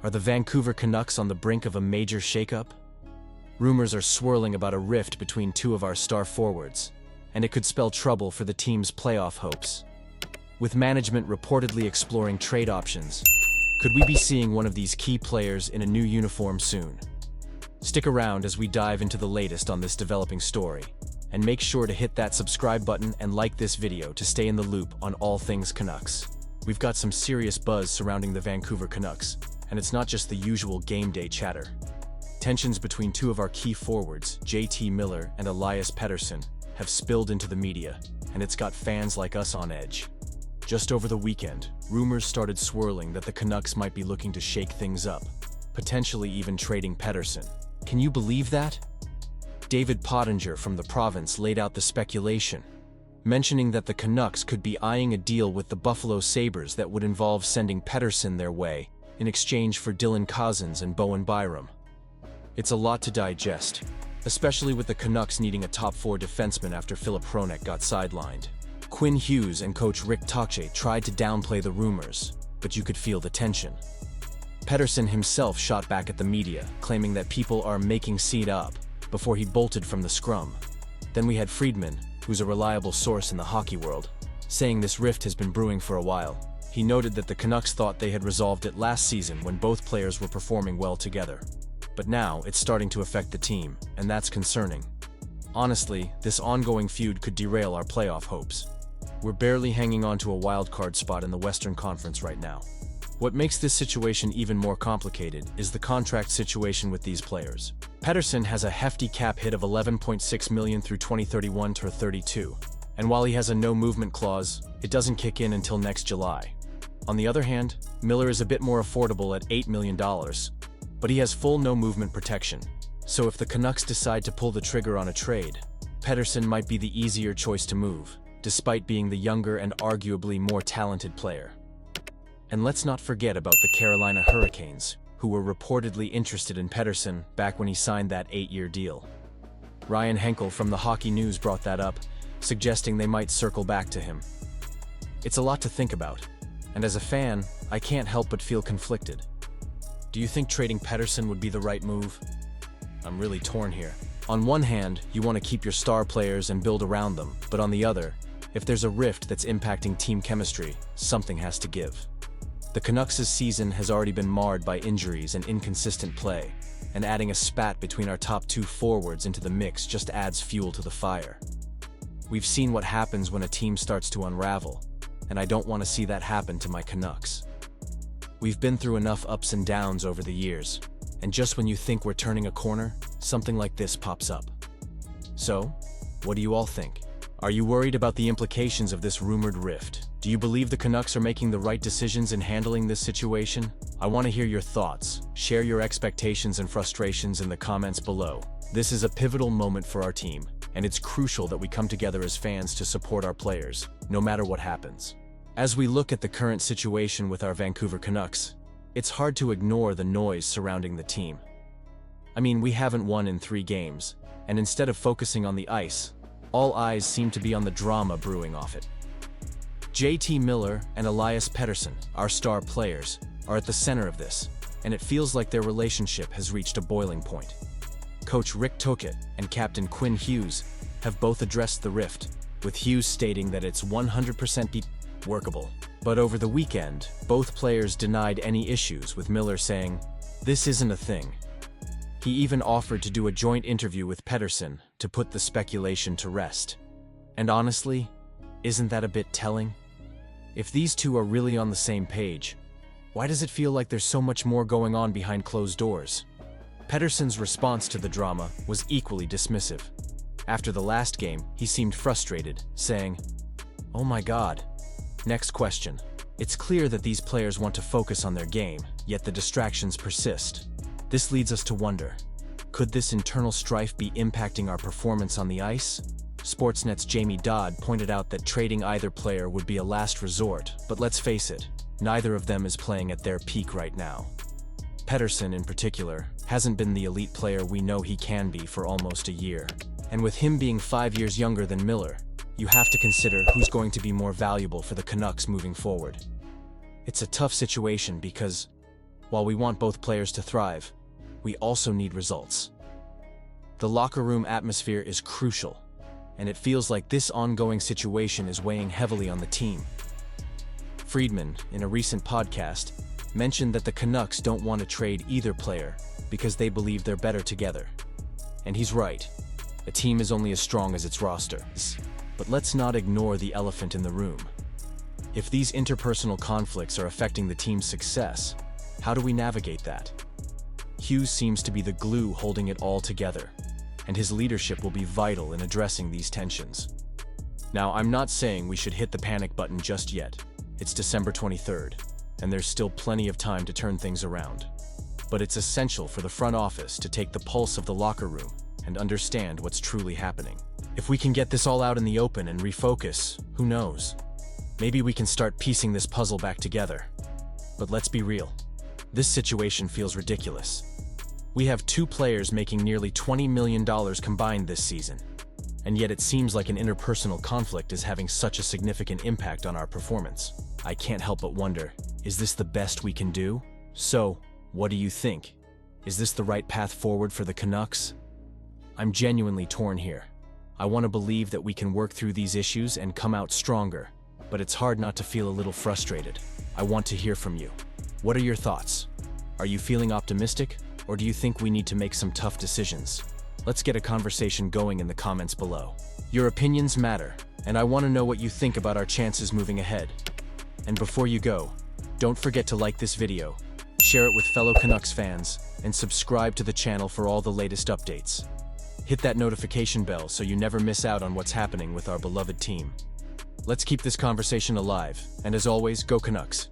Are the Vancouver Canucks on the brink of a major shakeup? Rumors are swirling about a rift between two of our star forwards, and it could spell trouble for the team's playoff hopes. With management reportedly exploring trade options, could we be seeing one of these key players in a new uniform soon? Stick around as we dive into the latest on this developing story, and make sure to hit that subscribe button and like this video to stay in the loop on all things Canucks. We've got some serious buzz surrounding the Vancouver Canucks, and it's not just the usual game day chatter. Tensions between two of our key forwards, JT Miller and Elias Pettersson, have spilled into the media, and it's got fans like us on edge. Just over the weekend, rumors started swirling that the Canucks might be looking to shake things up, potentially even trading Pettersson. Can you believe that? David Pottinger from the province laid out the speculation, mentioning that the Canucks could be eyeing a deal with the Buffalo Sabres that would involve sending Pettersson their way in exchange for Dylan Cozens and Bowen Byram. It's a lot to digest, especially with the Canucks needing a top-4 defenseman after Filip Hronek got sidelined. Quinn Hughes and coach Rick Tocchet tried to downplay the rumors, but you could feel the tension. Pettersson himself shot back at the media, claiming that people are making seed up, before he bolted from the scrum. Then we had Friedman, who's a reliable source in the hockey world, saying this rift has been brewing for a while. He noted that the Canucks thought they had resolved it last season when both players were performing well together. But now it's starting to affect the team, and that's concerning. Honestly, this ongoing feud could derail our playoff hopes. We're barely hanging on to a wild card spot in the Western Conference right now. What makes this situation even more complicated is the contract situation with these players. Pettersson has a hefty cap hit of $11.6 million through 2031 to 32, and while he has a no-movement clause, it doesn't kick in until next July. On the other hand, Miller is a bit more affordable at $8 million, but he has full no-movement protection. So if the Canucks decide to pull the trigger on a trade, Pettersson might be the easier choice to move, despite being the younger and arguably more talented player. And let's not forget about the Carolina Hurricanes, who were reportedly interested in Pettersson back when he signed that 8-year deal. Ryan Henkel from the Hockey News brought that up, suggesting they might circle back to him. It's a lot to think about, and as a fan, I can't help but feel conflicted. Do you think trading Pettersson would be the right move? I'm really torn here. On one hand, you want to keep your star players and build around them, but on the other, if there's a rift that's impacting team chemistry, something has to give. The Canucks' season has already been marred by injuries and inconsistent play, and adding a spat between our top two forwards into the mix just adds fuel to the fire. We've seen what happens when a team starts to unravel, and I don't want to see that happen to my Canucks. We've been through enough ups and downs over the years, and just when you think we're turning a corner, something like this pops up. So, what do you all think? Are you worried about the implications of this rumored rift? Do you believe the Canucks are making the right decisions in handling this situation? I want to hear your thoughts. Share your expectations and frustrations in the comments below. This is a pivotal moment for our team, and it's crucial that we come together as fans to support our players, no matter what happens. As we look at the current situation with our Vancouver Canucks, it's hard to ignore the noise surrounding the team. I mean, we haven't won in 3 games, and instead of focusing on the ice, all eyes seem to be on the drama brewing off it. JT Miller and Elias Pettersson, our star players, are at the center of this, and it feels like their relationship has reached a boiling point. Coach Rick Tocchet and Captain Quinn Hughes have both addressed the rift, with Hughes stating that it's 100% workable. But over the weekend, both players denied any issues, with Miller saying, "This isn't a thing." He even offered to do a joint interview with Pettersson to put the speculation to rest. And honestly, isn't that a bit telling? If these two are really on the same page, why does it feel like there's so much more going on behind closed doors? Pettersson's response to the drama was equally dismissive. After the last game, he seemed frustrated, saying, "Oh my God." Next question. It's clear that these players want to focus on their game, yet the distractions persist. This leads us to wonder, could this internal strife be impacting our performance on the ice? Sportsnet's Jamie Dodd pointed out that trading either player would be a last resort, but let's face it, neither of them is playing at their peak right now. Pettersson, in particular, hasn't been the elite player we know he can be for almost a year. And with him being 5 years younger than Miller, you have to consider who's going to be more valuable for the Canucks moving forward. It's a tough situation because, While we want both players to thrive, we also need results. The locker room atmosphere is crucial, and it feels like this ongoing situation is weighing heavily on the team. Friedman, in a recent podcast, mentioned that the Canucks don't want to trade either player because they believe they're better together. And he's right. A team is only as strong as its roster. But let's not ignore the elephant in the room. If these interpersonal conflicts are affecting the team's success, how do we navigate that? Hughes seems to be the glue holding it all together, and his leadership will be vital in addressing these tensions. Now, I'm not saying we should hit the panic button just yet. It's December 23rd, and there's still plenty of time to turn things around. But it's essential for the front office to take the pulse of the locker room and understand what's truly happening. If we can get this all out in the open and refocus, who knows? Maybe we can start piecing this puzzle back together. But let's be real. This situation feels ridiculous. We have two players making nearly $20 million combined this season, and yet it seems like an interpersonal conflict is having such a significant impact on our performance. I can't help but wonder, is this the best we can do? So, what do you think? Is this the right path forward for the Canucks? I'm genuinely torn here. I want to believe that we can work through these issues and come out stronger, but it's hard not to feel a little frustrated. I want to hear from you. What are your thoughts? Are you feeling optimistic, or do you think we need to make some tough decisions? Let's get a conversation going in the comments below. Your opinions matter, and I want to know what you think about our chances moving ahead. And before you go, don't forget to like this video, share it with fellow Canucks fans, and subscribe to the channel for all the latest updates. Hit that notification bell so you never miss out on what's happening with our beloved team. Let's keep this conversation alive, and as always, go Canucks!